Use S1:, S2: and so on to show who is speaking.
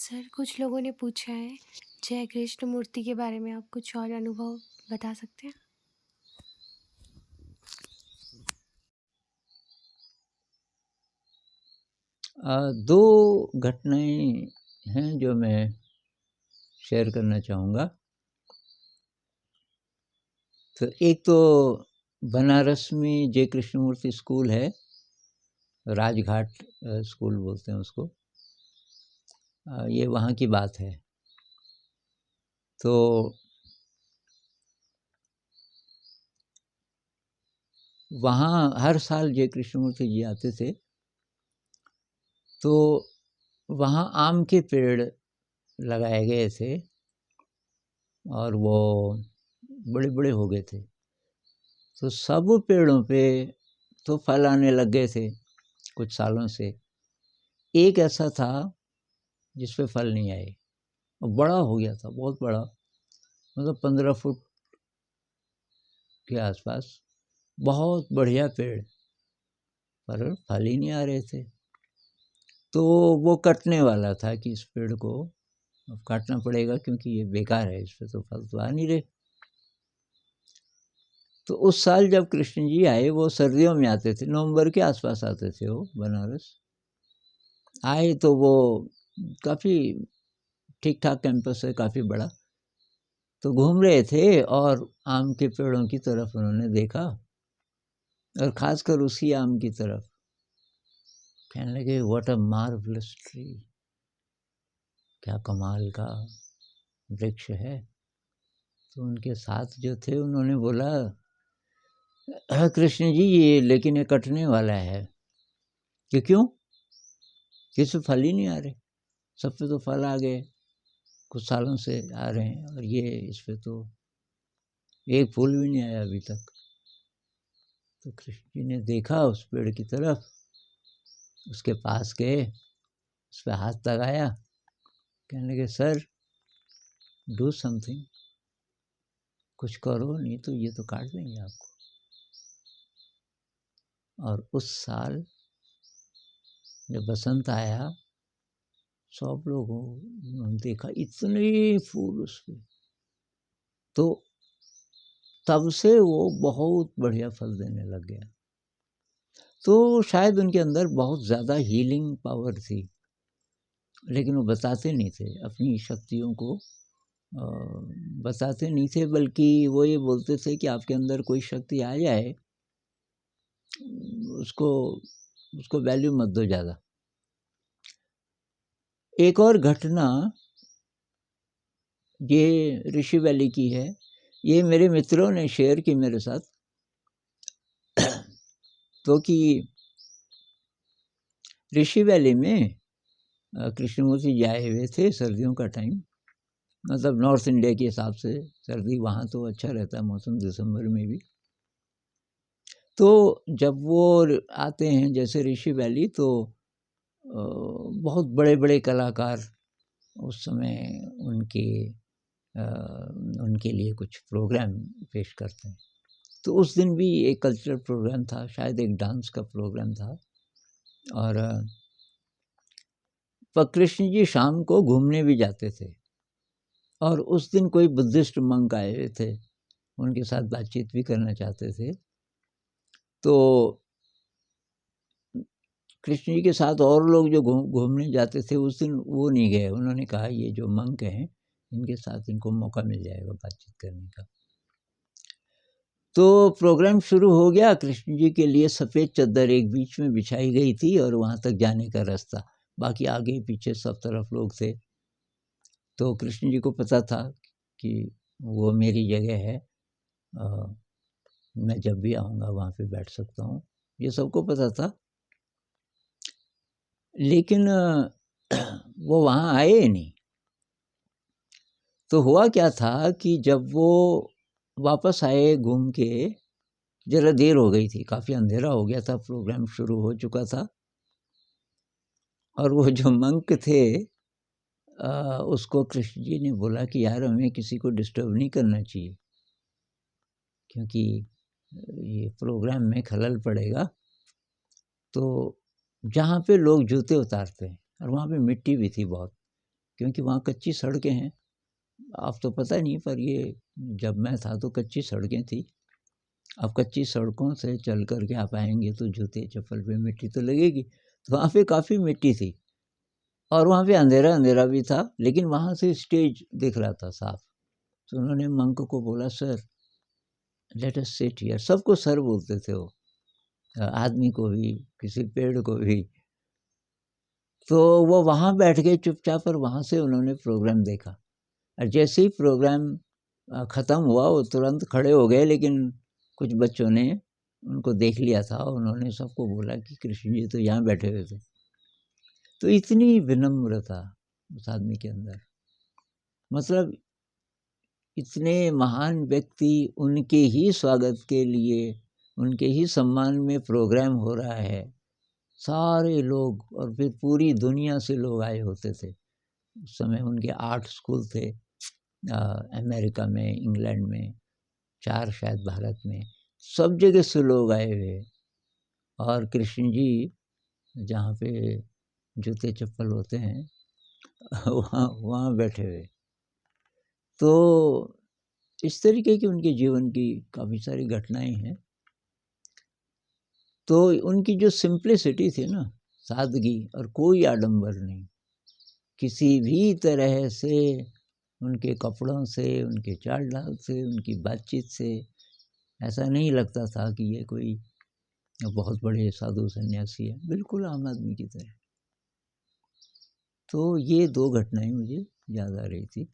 S1: Sir, कुछ लोगों ने पूछा है, जय कृष्ण मूर्ति के बारे में आप कुछ और अनुभव बता सकते हैं?
S2: दो घटनाएँ हैं जो मैं शेयर करना चाहूँगा। तो एक तो बनारस में जय कृष्णमूर्ति स्कूल है, राजघाट स्कूल बोलते हैं उसको। ये वहाँ की बात है। तो वहाँ हर साल जय कृष्णमूर्ति जी आते थे, तो वहाँ आम के पेड़ लगाए गए थे और वो बड़े-बड़े हो गए थे। तो सब पेड़ों पे तो फल आने लग गए थे कुछ सालों से। एक ऐसा था जिस पे फल नहीं आए और बड़ा हो गया था, बहुत बड़ा, मतलब 15 फुट के आसपास, बहुत बढ़िया पेड़, पर फल ही नहीं आ रहे थे। तो वो कटने वाला था कि इस पेड़ को अब काटना पड़ेगा क्योंकि ये बेकार है, इस पे तो फल तो आ नहीं रहे। तो उस साल जब कृष्ण जी आए, वो सर्दियों में आते थे, नवंबर के आसपास आते थे वो बनारस। आए तो वो काफ़ी ठीक-ठाक कैंपस है, काफ़ी बड़ा। तो घूम रहे थे और आम के पेड़ों की तरफ उन्होंने देखा और ख़ासकर उसी आम की तरफ। कहने लगे, व्हाट अ मार्वलस ट्री, क्या कमाल का वृक्ष है। तो उनके साथ जो थे उन्होंने बोला, कृष्ण जी ये लेकिन ये कटने वाला है। कि क्यों? किस पे फल ही नहीं आ रहे, सब पे तो फल आ गए, कुछ सालों से आ रहे हैं और ये इस पे तो एक फूल भी नहीं आया अभी तक। तो कृष्ण जी ने देखा उस पेड़ की तरफ, उसके पास गए, उस पे हाथ लगाया, कहने लगे, सर डू समथिंग, कुछ करो नहीं तो ये तो काट देंगे आपको। और उस साल जब बसंत आया, सब लोगों ने देखा इतने फूल उस पे, तो तब से वो बहुत बढ़िया फल देने लग गया। तो शायद उनके अंदर बहुत ज़्यादा हीलिंग पावर थी, लेकिन वो बताते नहीं थे अपनी शक्तियों को, बताते नहीं थे, बल्कि वो ये बोलते थे कि आपके अंदर कोई शक्ति आ जाए, उसको उसको वैल्यू मत दो ज़्यादा। एक और घटना ये ऋषि वैली की है, ये मेरे मित्रों ने शेयर की मेरे साथ। तो कि ऋषि वैली में कृष्णमूर्ति जी आए हुए थे, सर्दियों का टाइम, मतलब नॉर्थ इंडिया के हिसाब से सर्दी वहाँ तो अच्छा रहता है मौसम, दिसंबर में भी। तो जब वो आते हैं जैसे ऋषि वैली, तो बहुत बड़े-बड़े कलाकार उस समय उनके उनके लिए कुछ प्रोग्राम पेश करते हैं। तो उस दिन भी एक कल्चरल प्रोग्राम था, शायद एक डांस का प्रोग्राम था। और कृष्ण जी शाम को घूमने भी जाते थे और उस दिन कोई बुद्धिस्ट मंक आए हुए थे, उनके साथ बातचीत भी करना चाहते थे। तो कृष्ण जी के साथ और लोग जो घूमने जाते थे उस दिन वो नहीं गए। उन्होंने कहा ये जो मंक हैं इनके साथ इनको मौका मिल जाएगा बातचीत करने का। तो प्रोग्राम शुरू हो गया। कृष्ण जी के लिए सफ़ेद चद्दर एक बीच में बिछाई गई थी और वहाँ तक जाने का रास्ता, बाकी आगे पीछे सब तरफ लोग थे। तो कृष्ण जी को पता था कि वो मेरी जगह है, मैं जब भी आऊँगा वहाँ पे बैठ सकता हूँ, ये सबको पता था। लेकिन वो वहाँ आए ही नहीं। तो हुआ क्या था कि जब वो वापस आए घूम के, ज़रा देर हो गई थी, काफ़ी अंधेरा हो गया था, प्रोग्राम शुरू हो चुका था। और वो जो मंक थे, उसको कृष्ण जी ने बोला कि यार हमें किसी को डिस्टर्ब नहीं करना चाहिए, क्योंकि ये प्रोग्राम में खलल पड़ेगा। तो जहाँ पे लोग जूते उतारते हैं, और वहाँ पे मिट्टी भी थी बहुत, क्योंकि वहाँ कच्ची सड़कें हैं। अब तो पता नहीं, पर ये जब मैं था तो कच्ची सड़कें थी। अब कच्ची सड़कों से चल कर के आप आएँगे तो जूते चप्पल पे मिट्टी तो लगेगी। तो वहाँ पे काफ़ी मिट्टी थी और वहाँ पे अंधेरा-अंधेरा भी था, लेकिन वहाँ से स्टेज दिख रहा था साफ। तो उन्होंने मंक को बोला, sir let us sit here. सबको सर बोलते थे वो, आदमी को भी, किसी पेड़ को भी। तो वो वहाँ बैठ गए चुपचाप और वहाँ से उन्होंने प्रोग्राम देखा। और जैसे ही प्रोग्राम ख़त्म हुआ वो तुरंत खड़े हो गए, लेकिन कुछ बच्चों ने उनको देख लिया था। उन्होंने सबको बोला कि कृष्ण जी तो यहाँ बैठे हुए थे। तो इतनी विनम्रता उस आदमी के अंदर, मतलब इतने महान व्यक्ति, उनके ही स्वागत के लिए, उनके ही सम्मान में प्रोग्राम हो रहा है। सारे लोग और फिर पूरी दुनिया से लोग आए होते थे। उस समय उनके 8 स्कूल थे, अमेरिका में, इंग्लैंड में, 4 शायद भारत में, सब जगह से लोग आए हुए। और कृष्ण जी जहाँ पे जूते चप्पल होते हैं वहाँ वहाँ बैठे हुए। तो इस तरीके की उनके जीवन की काफ़ी सारी घटनाएँ हैं। तो उनकी जो सिंप्लिसिटी थी ना, सादगी और कोई आडंबर नहीं, किसी भी तरह से, उनके कपड़ों से, उनके चाल-ढाल से, उनकी बातचीत से ऐसा नहीं लगता था कि ये कोई बहुत बड़े साधु सन्यासी हैं, बिल्कुल आम आदमी की तरह। तो ये 2 घटनाएँ मुझे याद आ रही थी।